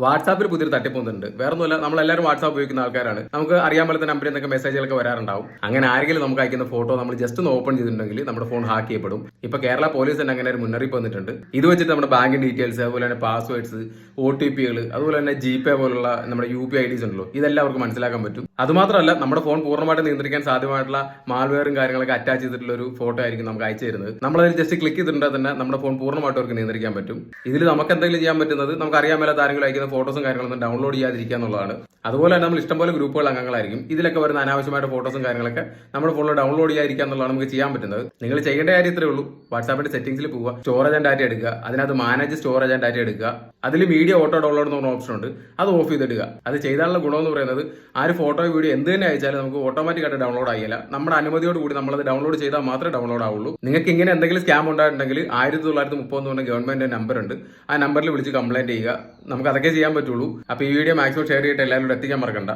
വാട്സാപ്പിൽ പുതിയൊരു തട്ടിപ്പൊന്നുണ്ട്. വേറൊന്നുമല്ല, നമ്മളെല്ലാവരും വാട്സാപ്പ് ഉപയോഗിക്കുന്ന ആൾക്കാരാണ്. നമുക്ക് അറിയാൻ പോലത്തെ നമ്പറിൽ നിന്നൊക്കെ മെസ്സേജുകളൊക്കെ വരാറുണ്ടാവും. അങ്ങനെ ആരെങ്കിലും നമുക്ക് അയക്കുന്ന ഫോട്ടോ നമ്മൾ ജസ്റ്റ് ഒന്ന് ഓപ്പൺ ചെയ്തിട്ടുണ്ടെങ്കിൽ നമ്മുടെ ഫോൺ ഹാക്ക് ചെയ്യപ്പെടും. ഇപ്പൊ കേരള പോലീസ് തന്നെ അങ്ങനെ ഒരു മുന്നറിയിപ്പ് വന്നിട്ടുണ്ട്. ഇത് വെച്ചിട്ട് നമ്മുടെ ബാങ്കിങ് ഡീറ്റെയിൽസ്, അതുപോലെ തന്നെ പാസ്വേഡ്സ്, OTP-കൾ, അതുപോലെ തന്നെ GPay പോലുള്ള നമ്മുടെ UPI IDs ഉണ്ടല്ലോ, ഇതെല്ലാം അവർക്ക് മനസ്സിലാക്കാൻ പറ്റും. അതുമാത്രമല്ല, നമ്മുടെ ഫോൺ പൂർണ്ണമായിട്ട് നിയന്ത്രിക്കാൻ സാധ്യമായിട്ടുള്ള മാൽവെയറും കാര്യങ്ങളൊക്കെ അറ്റാച്ച് ചെയ്തിട്ടുള്ള ഒരു ഫോട്ടോ ആയിരിക്കും നമുക്ക് അയച്ചു തരുന്നത്. നമ്മളതിൽ ജസ്റ്റ് ക്ലിക്ക് ചെയ്തിട്ടുണ്ടെങ്കിൽ തന്നെ നമ്മുടെ ഫോൺ പൂർണ്ണമായിട്ട് അവർക്ക് നിയന്ത്രിക്കാൻ പറ്റും. ഇതിൽ നമുക്ക് എന്തെങ്കിലും ചെയ്യാൻ പറ്റുന്നത്, നമുക്ക് അറിയാൻ മേലാത്ത ആരെങ്കിലും അയക്കുന്ന ഫോട്ടോസും കാര്യങ്ങളൊന്നും ഡൗൺലോഡ് ചെയ്യാതിരിക്കുക എന്നുള്ളതാണ്. അതുപോലെ തന്നെ നമ്മൾ ഇഷ്ടംപോലെ ഗ്രൂപ്പുകൾ അംഗങ്ങളായിരിക്കും. ഇതിലൊക്കെ വരുന്ന അനാവശ്യമായിട്ട് ഫോട്ടോസും കാര്യങ്ങളൊക്കെ നമ്മുടെ ഫോണിൽ ഡൗൺലോഡ് ചെയ്യാതിരിക്കുക എന്നുള്ളതാണ് നമുക്ക് ചെയ്യാൻ പറ്റുന്നത്. നിങ്ങൾ ചെയ്യേണ്ട കാര്യം ഇത്രേ ഉള്ളൂ. വാട്സാപ്പിന്റെ സെറ്റിംഗ്സിൽ പോവുക, സ്റ്റോറേജ് ആൻഡ് ഡാറ്റ എടുക്കുക, അതിനകത്ത് മാനേജ് സ്റ്റോറേജ് ആൻഡ് ഡാറ്റ എടുക്കുക. അതിൽ മീഡിയ ഓട്ടോ ഡൗൺലോഡ് എന്ന് പറഞ്ഞ ഓപ്ഷൻ ഉണ്ട്, അത് ഓഫ് ചെയ്തിടുക. അത് ചെയ്താലുള്ള ഗുണം എന്ന് പറയുന്നത്, ആ ഒരു ഫോട്ടോ വീഡിയോ എന്ത് തന്നെ അയച്ചാലും നമുക്ക് ഓട്ടോമാറ്റിക് ആയിട്ട് ഡൗൺലോഡ് ആയില്ല. നമ്മുടെ അനുമതിയോട് കൂടി നമ്മളത് ഡൗൺലോഡ് ചെയ്താൽ മാത്രമേ ഡൗൺലോഡ് ആവുള്ളൂ. നിങ്ങൾക്ക് ഇങ്ങനെ എന്തെങ്കിലും സ്കാം ഉണ്ടായിട്ടുണ്ടെങ്കിൽ 1930 എന്ന് പറഞ്ഞ ഗവൺമെന്റ് നമ്പർ ഉണ്ട്, ആ നമ്പറിൽ വിളിച്ച് കംപ്ലൈന്റ് ചെയ്യുക. നമുക്ക് അതൊക്കെ ചെയ്യാൻ പറ്റുള്ളൂ. അപ്പൊ ഈ വീഡിയോ മാക്സിമം ഷെയർ ചെയ്തിട്ട് എല്ലാവരും എത്തിക്കാൻ മറക്കണ്ട.